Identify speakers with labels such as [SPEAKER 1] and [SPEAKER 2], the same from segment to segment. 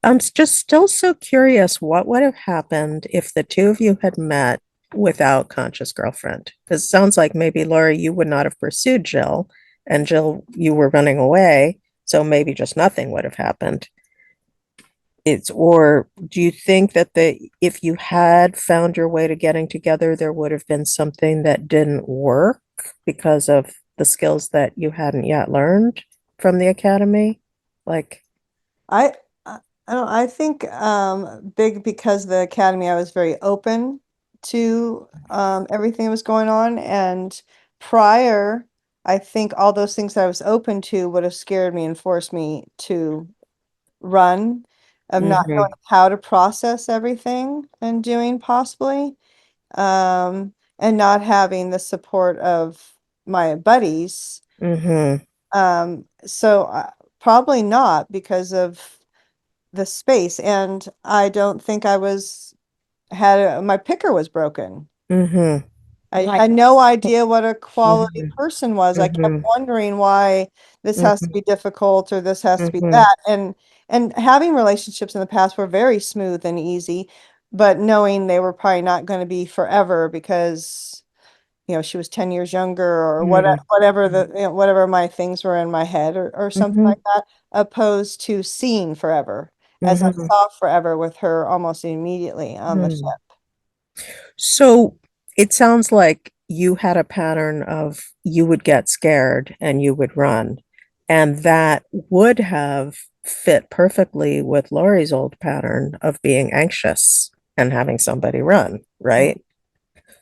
[SPEAKER 1] just still so curious what would have happened if the two of you had met without conscious girlfriend. Because it sounds like maybe Laurie, you would not have pursued Jill, and Jill, you were running away, so maybe just nothing would have happened. Or do you think that if you had found your way to getting together, there would have been something that didn't work because of the skills that you hadn't yet learned from the academy? Like,
[SPEAKER 2] I I think big because the academy I was very open to everything that was going on, and prior I think all those things that I was open to would have scared me and forced me to run of not knowing
[SPEAKER 1] mm-hmm,
[SPEAKER 2] how to process everything and doing possibly and not having the support of my buddies.
[SPEAKER 1] mm-hmm,
[SPEAKER 2] So probably not because of the space, and I don't think I was my picker was broken.
[SPEAKER 1] mm-hmm,
[SPEAKER 2] I
[SPEAKER 3] Right.
[SPEAKER 2] had no idea what a quality
[SPEAKER 1] mm-hmm,
[SPEAKER 2] person was. I kept
[SPEAKER 1] mm-hmm,
[SPEAKER 2] wondering why this has to
[SPEAKER 1] mm-hmm,
[SPEAKER 2] be difficult or this has to be
[SPEAKER 1] mm-hmm,
[SPEAKER 2] that. And having relationships in the past were very smooth and easy, but knowing they were probably not going to be forever because she was 10 years younger or whatever whatever my things were in my head or something
[SPEAKER 1] mm-hmm,
[SPEAKER 2] like that, opposed to seeing forever, as I
[SPEAKER 1] mm-hmm,
[SPEAKER 2] saw forever with her almost immediately on the
[SPEAKER 1] mm-hmm.
[SPEAKER 2] ship.
[SPEAKER 1] So it sounds like you had a pattern of you would get scared and you would run. And that would have fit perfectly with Laurie's old pattern of being anxious and having somebody run,
[SPEAKER 2] Mhm.
[SPEAKER 1] right?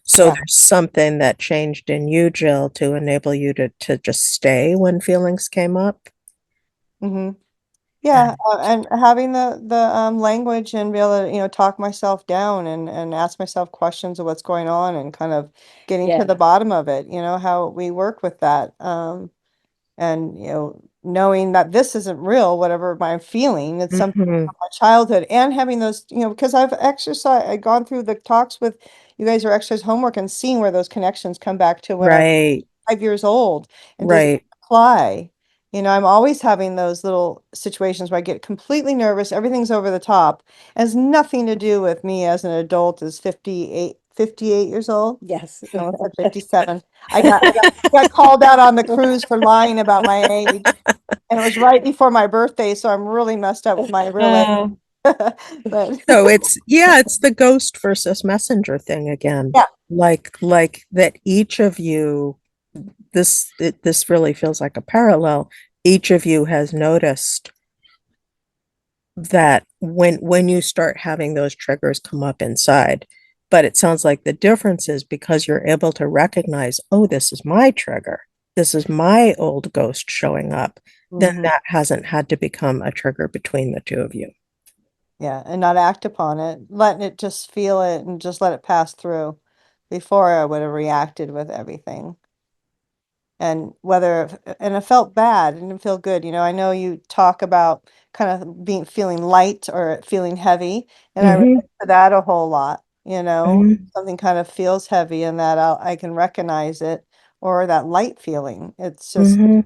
[SPEAKER 1] So
[SPEAKER 2] Yeah.
[SPEAKER 1] there's something that changed in you, Jill, to enable you to just stay when feelings came up.
[SPEAKER 2] hmm Yeah,
[SPEAKER 1] And
[SPEAKER 2] and having the language and be able to, talk myself down and ask myself questions of what's going on and kind of getting to
[SPEAKER 3] Yeah.
[SPEAKER 2] the bottom of it, how we work with that. And knowing that this isn't real, whatever I'm feeling, it's something
[SPEAKER 1] mhm,
[SPEAKER 2] from my childhood, and having those, because I've gone through the talks with you guys or exercise homework and seeing where those connections come back to when I was
[SPEAKER 1] right,
[SPEAKER 2] 5 years old, and does it
[SPEAKER 1] right.
[SPEAKER 2] apply? I'm always having those little situations where I get completely nervous, everything's over the top. It has nothing to do with me as an adult is 58 years old.
[SPEAKER 3] Yes.
[SPEAKER 2] I almost said 57. I got called out on the cruise for lying about my age. And it was right before my birthday, so I'm really messed up with my real age.
[SPEAKER 1] Oh.
[SPEAKER 2] But
[SPEAKER 1] So it's the ghost versus messenger thing again.
[SPEAKER 2] yeah.
[SPEAKER 1] Like that each of you, this really feels like a parallel. Each of you has noticed that when you start having those triggers come up inside, but it sounds like the difference is because you're able to recognize, oh, this is my trigger. This is my old ghost showing up. Then
[SPEAKER 2] Mhm.
[SPEAKER 1] that hasn't had to become a trigger between the two of you.
[SPEAKER 2] Yeah, and not act upon it, letting it just feel it and just let it pass through before I would have reacted with everything. And and it felt bad and it didn't feel good. I know you talk about kind of feeling light or feeling heavy, and I relate
[SPEAKER 1] Mm-hmm.
[SPEAKER 2] to that a whole lot.
[SPEAKER 1] Mm-hmm.
[SPEAKER 2] Something kind of feels heavy and that I can recognize it, or that light feeling. It's just
[SPEAKER 1] Mm-hmm.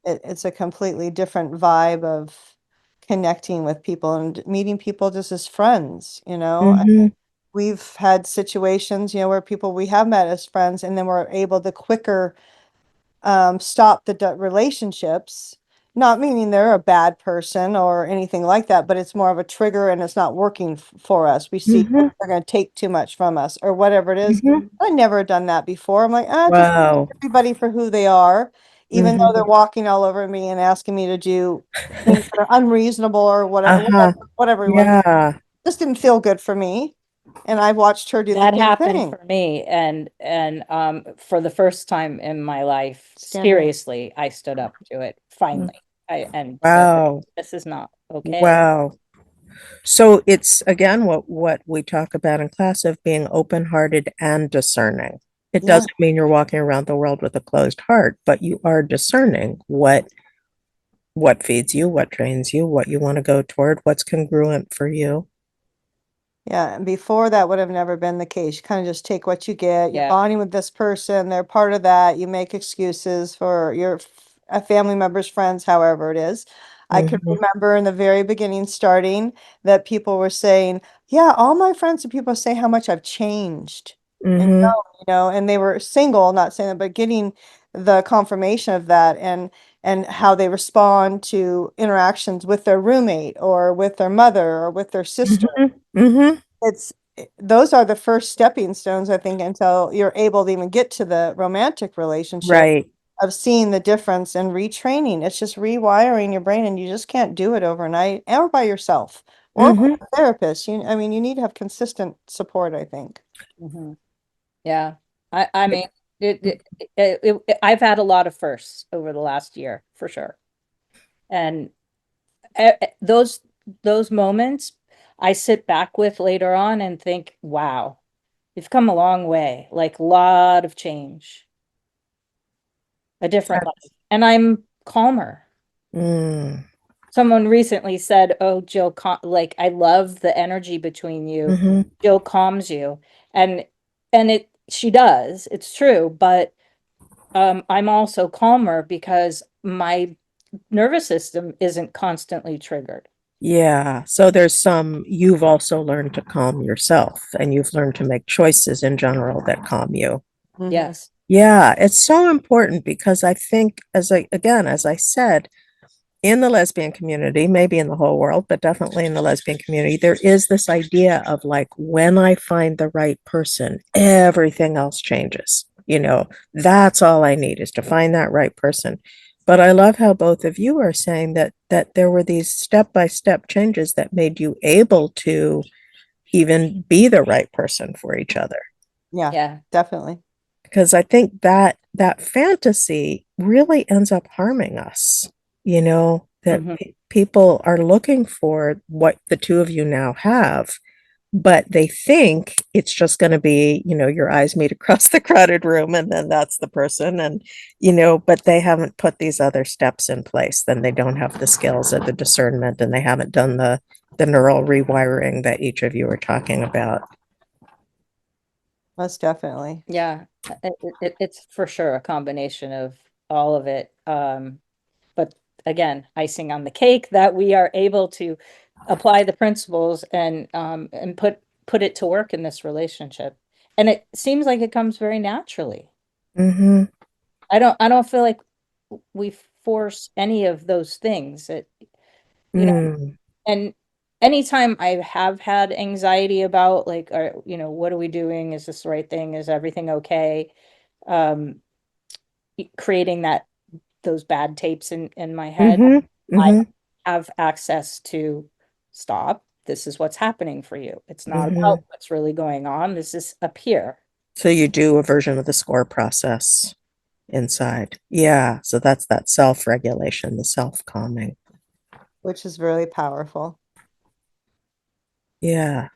[SPEAKER 2] it's a completely different vibe of connecting with people and meeting people just as friends.
[SPEAKER 1] Mm-hmm.
[SPEAKER 2] We've had situations, where people we have met as friends, and then we're able to quicker stop the relationships. Not meaning they're a bad person or anything like that, but it's more of a trigger and it's not working for us. We see
[SPEAKER 1] Mm-hmm.
[SPEAKER 2] they're going to take too much from us or whatever it is.
[SPEAKER 1] Mm-hmm.
[SPEAKER 2] I never done that before. I'm like, just
[SPEAKER 1] Wow.
[SPEAKER 2] everybody for who they are, even though they're
[SPEAKER 1] Mm-hmm.
[SPEAKER 2] walking all over me and asking me to do things that are unreasonable or whatever,
[SPEAKER 1] Uh-huh.
[SPEAKER 2] whatever we want.
[SPEAKER 1] Yeah.
[SPEAKER 2] This didn't feel good for me, and I watched her do the
[SPEAKER 3] That
[SPEAKER 2] same
[SPEAKER 3] happened
[SPEAKER 2] thing.
[SPEAKER 3] for me, and for the first time in my life,
[SPEAKER 2] Stand up.
[SPEAKER 3] seriously, I stood up to it finally. I and said,
[SPEAKER 1] Wow.
[SPEAKER 3] this is not okay.
[SPEAKER 1] Wow. So it's again what we talk about in class of being open-hearted and discerning. It
[SPEAKER 2] Yeah.
[SPEAKER 1] doesn't mean you're walking around the world with a closed heart, but you are discerning what feeds you, what drains you, what you want to go toward, what's congruent for you.
[SPEAKER 2] Yeah, and before that would have never been the case. You kind of just take what you get. You're
[SPEAKER 3] Yeah.
[SPEAKER 2] bonding with this person, they're part of that. You make excuses for your family members, friends, however it is. I could remember in the very beginning starting that people were saying, yeah, all my friends and people say how much I've changed. And
[SPEAKER 1] Mm-hmm.
[SPEAKER 2] and they were single, not saying that, but getting the confirmation of that and how they respond to interactions with their roommate or with their mother or with their sister.
[SPEAKER 1] Mm-hmm. Mm-hmm.
[SPEAKER 2] Those are the first stepping stones, I think, until you're able to even get to the romantic relationship
[SPEAKER 1] Right.
[SPEAKER 2] of seeing the difference and retraining. It's just rewiring your brain, and you just can't do it overnight or by yourself or with
[SPEAKER 1] Mm-hmm.
[SPEAKER 2] a therapist. I mean, you need to have consistent support, I think.
[SPEAKER 3] Mhm. Yeah. I mean, I've had a lot of firsts over the last year, for sure. And those moments I sit back with later on and think, wow, you've come a long way, like a lot of change, a different life. And I'm calmer.
[SPEAKER 1] Mm.
[SPEAKER 3] Someone recently said, "Oh, Jill, like I love the energy between you.
[SPEAKER 1] Mm-hmm.
[SPEAKER 3] Jill calms you." And she does. It's true, but I'm also calmer because my nervous system isn't constantly triggered.
[SPEAKER 1] Yeah. So you've also learned to calm yourself and you've learned to make choices in general that calm you.
[SPEAKER 2] Mhm.
[SPEAKER 3] Yes.
[SPEAKER 1] Yeah, it's so important because I think as I said, in the lesbian community, maybe in the whole world, but definitely in the lesbian community, there is this idea of like, when I find the right person, everything else changes. That's all I need is to find that right person. But I love how both of you are saying that there were these step-by-step changes that made you able to even be the right person for each other.
[SPEAKER 2] Yeah,
[SPEAKER 3] Yeah.
[SPEAKER 2] definitely.
[SPEAKER 1] Because I think that fantasy really ends up harming us, that
[SPEAKER 3] Mhm.
[SPEAKER 1] people are looking for what the two of you now have, but they think it's just going to be, your eyes meet across the crowded room and then that's the person. And, but they haven't put these other steps in place. Then they don't have the skills or the discernment and they haven't done the neural rewiring that each of you are talking about.
[SPEAKER 2] Most definitely.
[SPEAKER 3] Yeah. It's for sure a combination of all of it. But again, icing on the cake that we are able to apply the principles and put it to work in this relationship. And it seems like it comes very naturally.
[SPEAKER 1] Mm-hmm.
[SPEAKER 3] I don't feel like we force any of those things. You know,
[SPEAKER 1] Mm.
[SPEAKER 3] and anytime I have had anxiety about like, what are we doing? Is this the right thing? Is everything okay? Um, creating those bad tapes in my head,
[SPEAKER 1] Mm-hmm.
[SPEAKER 3] I
[SPEAKER 1] Mm-hmm.
[SPEAKER 3] have access to stop. This is what's happening for you. It's not
[SPEAKER 1] Mm-hmm.
[SPEAKER 3] about what's really going on. This is up here.
[SPEAKER 1] So you do a version of the score process inside. Yeah. So that's that self-regulation, the self-calming.
[SPEAKER 2] Which is really powerful.
[SPEAKER 1] Yeah.